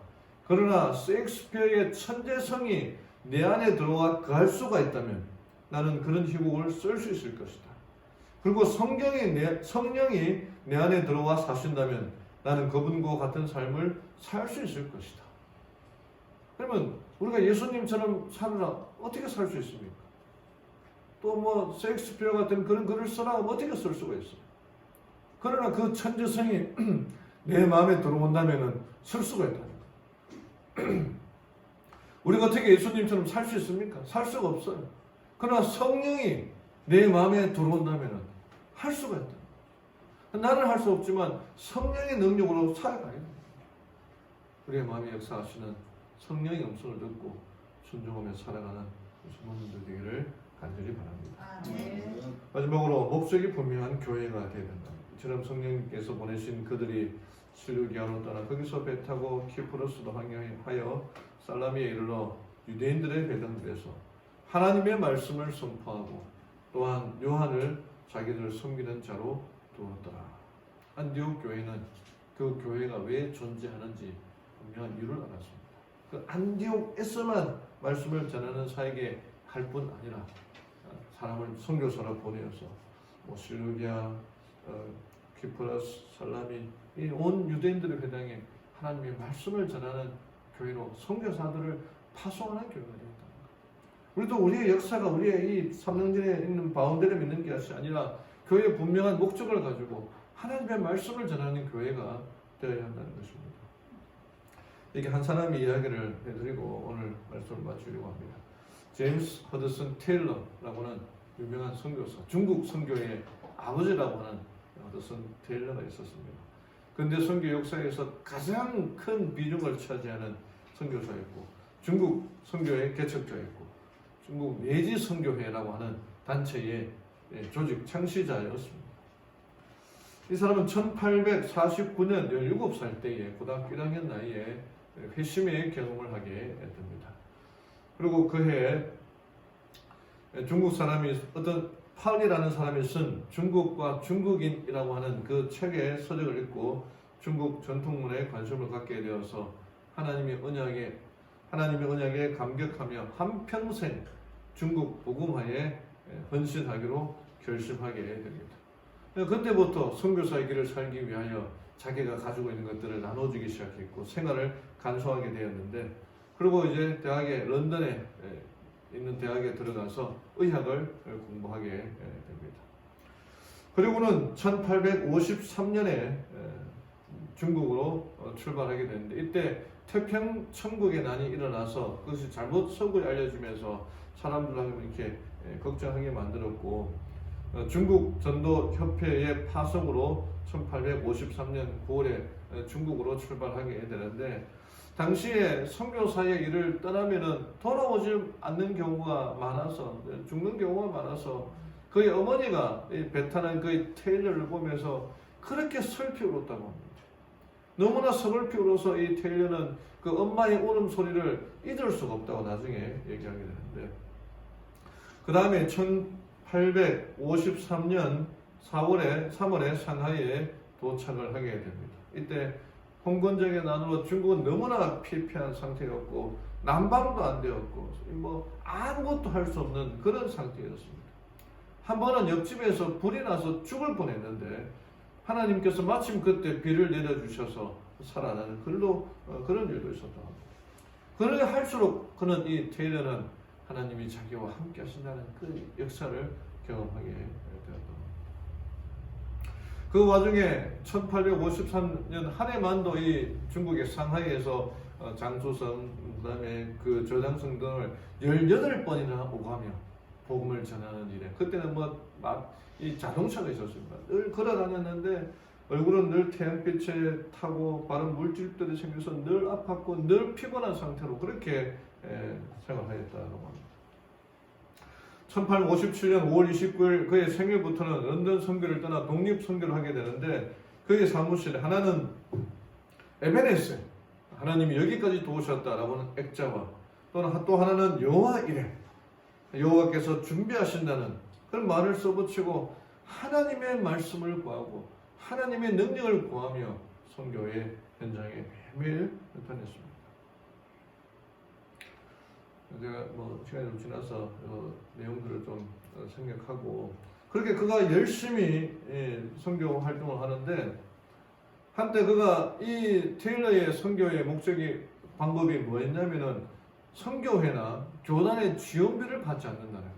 그러나 셰익스피어의 천재성이 내 안에 들어와 거할 수가 있다면 나는 그런 희곡을 쓸 수 있을 것이다. 그리고 성령이 내 안에 들어와 사신다면 나는 그분과 같은 삶을 살 수 있을 것이다. 그러면 우리가 예수님처럼 살으라 어떻게 살 수 있습니까? 또 뭐 셰익스피어 같은 그런 글을 쓰라 어떻게 쓸 수가 있어요? 그러나 그 천재성이 내 마음에 들어온다면 쓸 수가 있다. 우리가 어떻게 예수님처럼 살 수 있습니까? 살 수가 없어요. 그러나 성령이 내 마음에 들어온다면 할 수가 있다. 나는 할 수 없지만 성령의 능력으로 살아가야 됩니다. 우리의 마음에 역사하시는 성령의 음성을 듣고 순종하며 살아가는 모든 되기를 간절히 바랍니다. 마지막으로 목적이 분명한 교회가 되어야 된다. 이처럼 성령님께서 보내신 그들이 실루기아로 떠나 거기서 배 타고 키프로스로 항해하여 살라미에 이르러 유대인들의 회당들에서 하나님의 말씀을 선포하고 또한 요한을 자기들을 섬기는 자로 두었더라. 안디옥 교회는 그 교회가 왜 존재하는지 분명한 이유를 알았습니다. 그 안디옥에서만 말씀을 전하는 사에게 할 뿐 아니라 사람을 선교사로 보내어서 실루기아, 키프로스, 살라미 이 온 유대인들의 회당에 하나님의 말씀을 전하는 교회로 선교사들을 파송하는 교회가 되었다. 우리도 우리의 역사가 우리의 이 삼성전에 있는 바운드를 믿는 것이 아니라 교회의 분명한 목적을 가지고 하나님의 말씀을 전하는 교회가 되어야 한다는 것입니다. 이게 한 사람의 이야기를 해드리고 오늘 말씀을 마치려고 합니다. 제임스 허드슨 테일러라고는 유명한 선교사, 중국 선교의 아버지라고 하는 허드슨 테일러가 있었습니다. 근대 선교 역사에서 가장 큰 비중을 차지하는 선교사였고 중국 선교의 개척자였고 중국 내지 선교회라고 하는 단체의 조직 창시자였습니다. 이 사람은 1849년 17살 때에 고등학교 1학년 나이에 회심의 경험을 하게 됩니다. 그리고 그해 중국 사람이 어떤 팔이라는 사람이 쓴 중국과 중국인이라고 하는 그 책의 서적을 읽고 중국 전통문화에 관심을 갖게 되어서 하나님의 언약에 감격하며 한평생 중국 복음화에 헌신하기로 결심하게 됩니다. 그때부터 선교사의 길을 살기 위하여 자기가 가지고 있는 것들을 나눠주기 시작했고 생활을 간소하게 되었는데, 그리고 이제 대학에 런던에 있는 대학에 들어가서 의학을 공부하게 됩니다. 그리고는 1853년에 중국으로 출발하게 되는데, 이때 태평 천국의 난이 일어나서 그것이 잘못 속을 알려지면서 사람들을 이렇게 걱정하게 만들었고, 중국 전도 협회의 파송으로 1853년 9월에 중국으로 출발하게 되는데, 당시에 선교사의 일을 떠나면은 돌아오지 않는 경우가 많아서, 죽는 경우가 많아서 그의 어머니가 배 타는 그의 테일러를 보면서 그렇게 슬피 울었다고 합니다. 너무나 서글피 울어서 이 테일러는 그 엄마의 울음소리를 잊을 수가 없다고 나중에 얘기하게 되는데, 그 다음에 1853년 3월에 상하이에 도착을 하게 됩니다. 이때 홍건적의 난으로 중국은 너무나 피폐한 상태였고 난방도 안 되었고 뭐 아무것도 할 수 없는 그런 상태였습니다. 한 번은 옆집에서 불이 나서 죽을 뻔했는데 하나님께서 마침 그때 비를 내려주셔서 살아나는 그런 일도 있었다고 합니다. 그러게 할수록 그는 이 테일러는 하나님이 자기와 함께 하신다는 그 역사를 경험하게 되었다. 그 와중에 1853년 한 해만도 이 중국의 상하이에서 장수성, 그 다음에 그 저장성 등을 18번이나 오가며 복음을 전하는 일에, 그때는 이 자동차가 있었습니다. 늘 걸어 다녔는데 얼굴은 늘 태양빛에 타고 바른 물질들이 생겨서 늘 아팠고 늘 피곤한 상태로 그렇게 생활하였다고 합니다. 1857년 5월 29일 그의 생일부터는 런던 선교를 떠나 독립 선교를 하게 되는데, 그의 사무실에 하나는 에베네스, 하나님이 여기까지 도우셨다라고 하는 액자와, 또는 또 하나는 여호와 이레, 여호와께서 준비하신다는 그런 말을 써붙이고 하나님의 말씀을 구하고 하나님의 능력을 구하며 선교의 현장에 매일 다녔습니다. 제가 시간이 좀 지나서 내용들을 좀 생각하고, 그렇게 그가 열심히 선교 활동을 하는데, 한때 그가 이 테일러의 선교의 방법이 뭐였냐면은 선교회나 교단의 지원비를 받지 않는다는 거.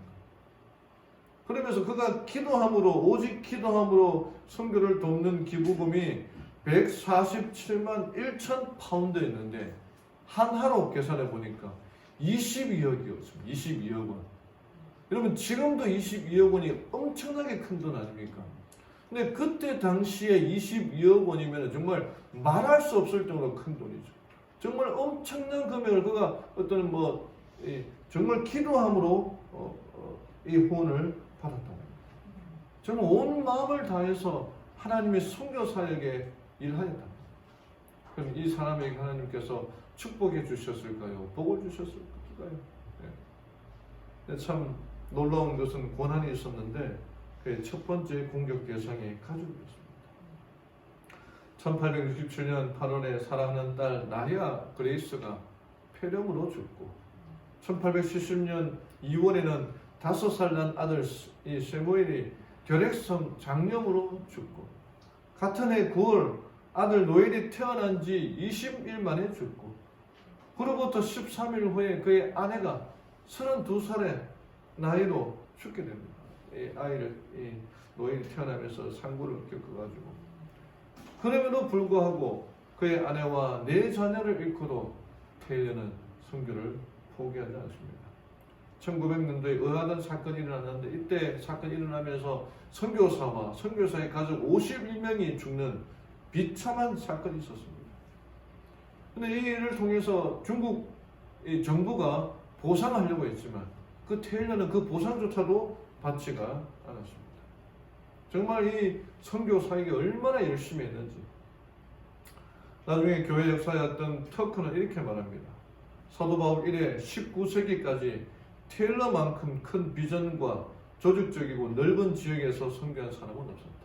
그러면서 그가 오직 기도함으로 선교를 돕는 기부금이 147만 1천 파운드였는데 한화로 계산해 보니까 22억이었습니다. 22억 원. 여러분 지금도 22억 원이 엄청나게 큰 돈 아닙니까? 근데 그때 당시에 22억 원이면 정말 말할 수 없을 정도로 큰 돈이죠. 정말 엄청난 금액을 그가 정말 기도함으로 이 후원을 받았다고 합니다. 정말 온 마음을 다해서 하나님의 선교 사역에 일하였다. 그럼 이 사람에게 하나님께서 축복해 주셨을까요? 복을 주셨을까요? 네. 참 놀라운 것은 고난이 있었는데 그의 첫 번째 공격 대상이 가족이었습니다. 1867년 8월에 사랑하는 딸 나리아 그레이스가 폐렴으로 죽고, 1870년 2월에는 5살 난 아들 이 세무엘이 결핵성 장염으로 죽고, 같은 해 9월 아들 노엘이 태어난 지 20일 만에 죽고, 그로부터 13일 후에 그의 아내가 32살의 나이로 죽게 됩니다. 이 노엘이 태어나면서 상고를 겪어가지고, 그럼에도 불구하고 그의 아내와 4자녀를 잃고도 테일러는 선교를 포기하지 않습니다. 1900년도에 의아한 사건이 일어났는데, 이때 사건이 일어나면서 선교사와 선교사의 가족 51명이 죽는 비참한 사건이 있었습니다. 그런데 이 일을 통해서 중국 정부가 보상하려고 했지만 그 테일러는 그 보상조차도 받지가 않았습니다. 정말 이 선교 사역이 얼마나 열심히 했는지. 나중에 교회 역사였던 터크는 이렇게 말합니다. 사도 바울 이래 19세기까지 테일러만큼 큰 비전과 조직적이고 넓은 지역에서 선교한 사람은 없었다.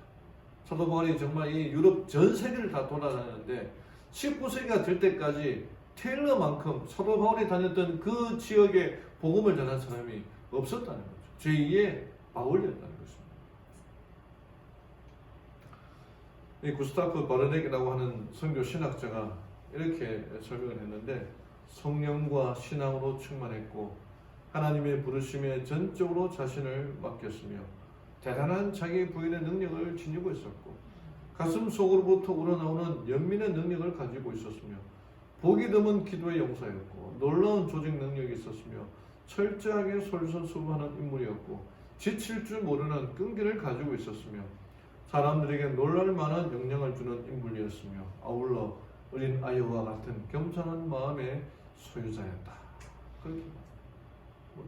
사도 바울이 정말 이 유럽 전 세계를 다 돌아다녔는데 19세기가 될 때까지 테일러만큼 사도 바울이 다녔던 그 지역에 복음을 전한 사람이 없었다는 거죠. 제2의 바울이었다는 것입니다. 이 구스타프 바르넥이라고 하는 선교 신학자가 이렇게 설명을 했는데, 성령과 신앙으로 충만했고 하나님의 부르심에 전적으로 자신을 맡겼으며 대단한 자기 부인의 능력을 지니고 있었고 가슴 속으로부터 우러나오는 연민의 능력을 가지고 있었으며 보기 드문 기도의 용사였고 놀라운 조직 능력이 있었으며 철저하게 솔선수범하는 인물이었고 지칠 줄 모르는 끈기를 가지고 있었으며 사람들에게 놀랄 만한 영향을 주는 인물이었으며 아울러 어린 아이와 같은 겸손한 마음의 소유자였다. 그렇게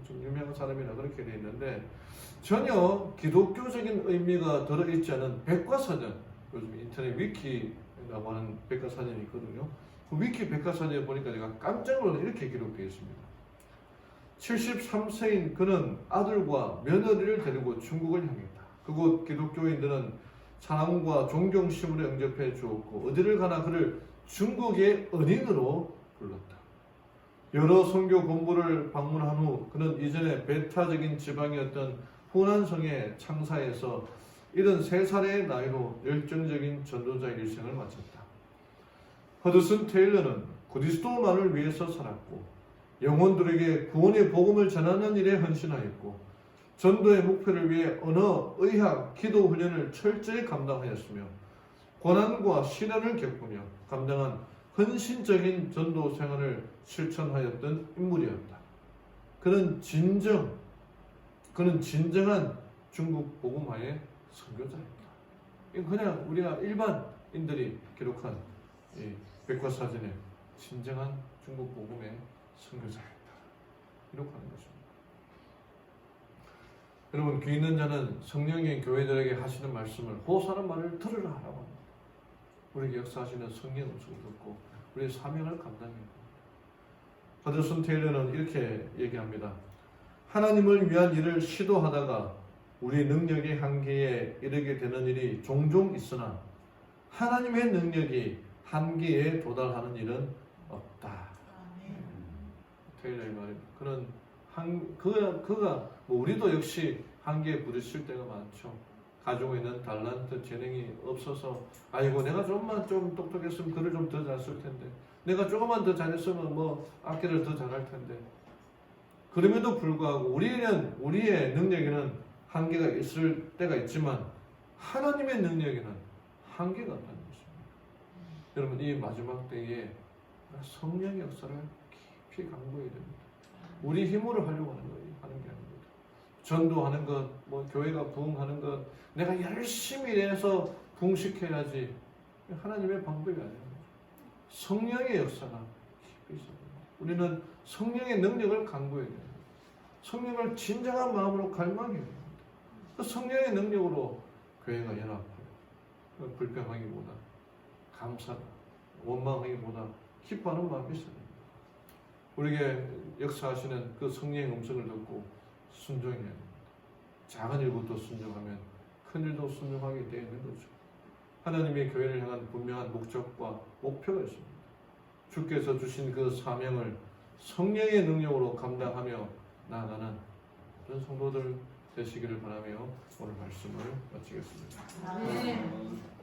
좀 유명한 사람이라 그렇게 되어 있는데, 전혀 기독교적인 의미가 들어있지 않은 백과사전, 요즘 인터넷 위키라고 하는 백과사전이 있거든요. 그 위키 백과사전에 보니까 제가 깜짝 놀라 이렇게 기록되어 있습니다. 73세인 그는 아들과 며느리를 데리고 중국을 향했다. 그곳 기독교인들은 사랑과 존경심으로 영접해 주었고 어디를 가나 그를 중국의 은인으로 불렀다. 여러 선교 본부를 방문한 후 그는 이전에 배타적인 지방이었던 후난성의 창사에서 73살의 나이로 열정적인 전도자의 일생을 마쳤다. 허드슨 테일러는 그리스도만을 위해서 살았고 영혼들에게 구원의 복음을 전하는 일에 헌신하였고 전도의 목표를 위해 언어, 의학, 기도 훈련을 철저히 감당하였으며 고난과 시련을 겪으며 감당한 헌신적인 전도 생활을 실천하였던 인물이었다. 그는 진정한 중국 복음화의 선교자였다. 그냥 우리가 일반인들이 기록한 이 백과사전의 진정한 중국 복음의 선교자였다. 기록하는 것입니다. 여러분, 귀 있는 자는 성령이 교회들에게 하시는 말씀을 호소하는 말을 들으라 하라고 합니다. 우리에게 역사하시는 성령 음성을 듣고 우리의 사명을 감당해야 합니다. 허드슨 테일러는 이렇게 얘기합니다. 하나님을 위한 일을 시도하다가 우리 능력의 한계에 이르게 되는 일이 종종 있으나 하나님의 능력이 한계에 도달하는 일은 없다. 테일러의 말입니다. 그가 우리도 역시 한계에 부딪힐 때가 많죠. 가지고 있는 달란트, 재능이 없어서 아이고 내가 좀만 좀 똑똑했으면 글을 좀 더 잘 쓸 텐데 내가 조금만 더 잘했으면 뭐 악기를 더 잘할 텐데 그럼에도 불구하고 우리의 능력에는 한계가 있을 때가 있지만 하나님의 능력에는 한계가 없다는 것입니다. 여러분, 이 마지막 때에 성령의 역사를 깊이 강구해야 됩니다. 우리 힘으로 하려고 하는 게 아닙니다. 전도하는 것, 교회가 부흥하는 것, 내가 열심히 해서 부흥시켜야지 하나님의 방법이 아니에요. 성령의 역사가 깊이 있어요. 우리는 성령의 능력을 강구해야 됩니다. 성령을 진정한 마음으로 갈망해야 됩니다. 그 성령의 능력으로 교회가 연합하여 불평하기보다 감사다, 원망하기보다 기뻐하는 마음이 있어야 됩니다. 우리에게 역사하시는 그 성령의 음성을 듣고 순종해야 됩니다. 작은 일부터 순종하면 큰 일도 순종하게 되어 있는 거죠. 하나님의 교회를 향한 분명한 목적과 목표가 있습니다. 주께서 주신 그 사명을 성령의 능력으로 감당하며 나아가는 그런 성도들 되시기를 바라며 오늘 말씀을 마치겠습니다. 아멘.